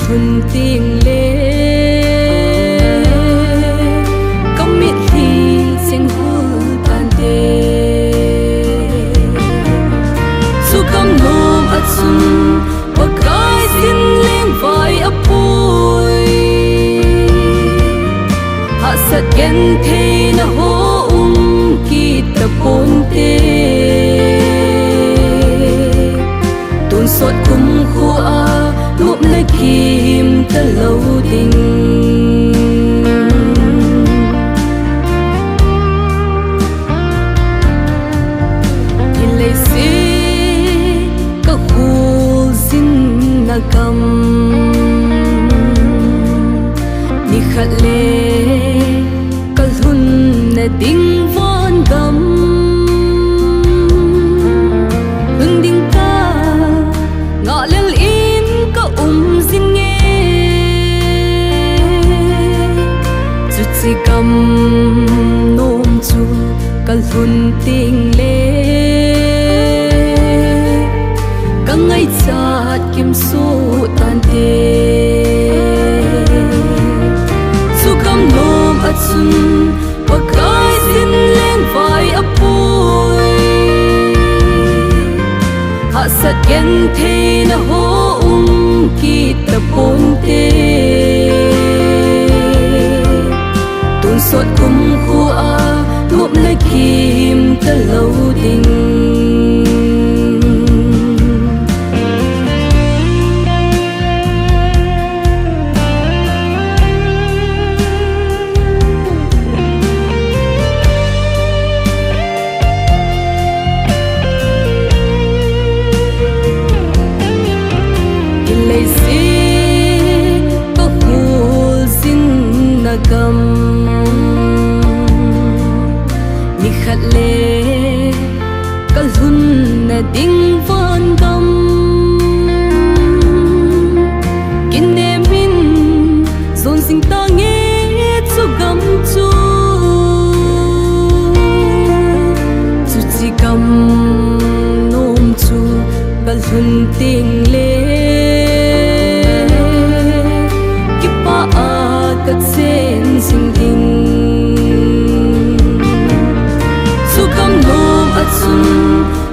hun tiếng lệ cắm miệt thì sinh hư tan đê su cắm nôm ắt sun và cái xin lên vai ấp bôi hạ sát gen thế na hô kita pon te tuôn sốt kum khua ngộp nơi kim ta lâu đình nhìn lấy xí các khu xin na cầm ni khát lệ các hun na tiếng von gầm hưng đinh ca ngọ lên im có xin nghe chút gì cầm nôm chu cả hun tiếng lệ cả ngày chát kim số tan tê su cầm nôm ắt sun và cái xin lên vai ấp bôi hạ sát gen thế na hô kita pon te tuôn sốt kum khua ngộp nơi kim ta lâu đình cầm ni khát lệ cả hun na ding von gam kin đêm min zon sing ta nghe chu gam chu chu chi gam nom chu cả hun ting lệ ki pa a kat sen sing ding su kam nom at sun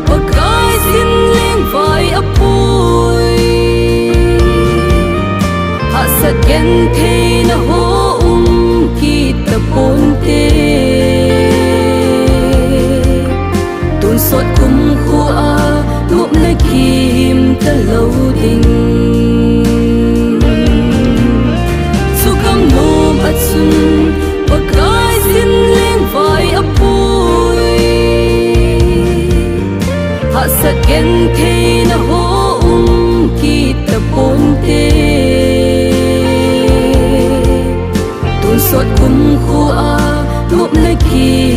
và cái xin lên vai ấp bôi hạ sát gen thế na hô kita pon te tuôn sốt kum khua ngộp nơi kim ta lâu đình sun và cái xin lên vai ấp bôi hạ sát gen thế na hô kita pon te tuôn sốt kum khua ngộp nơi kia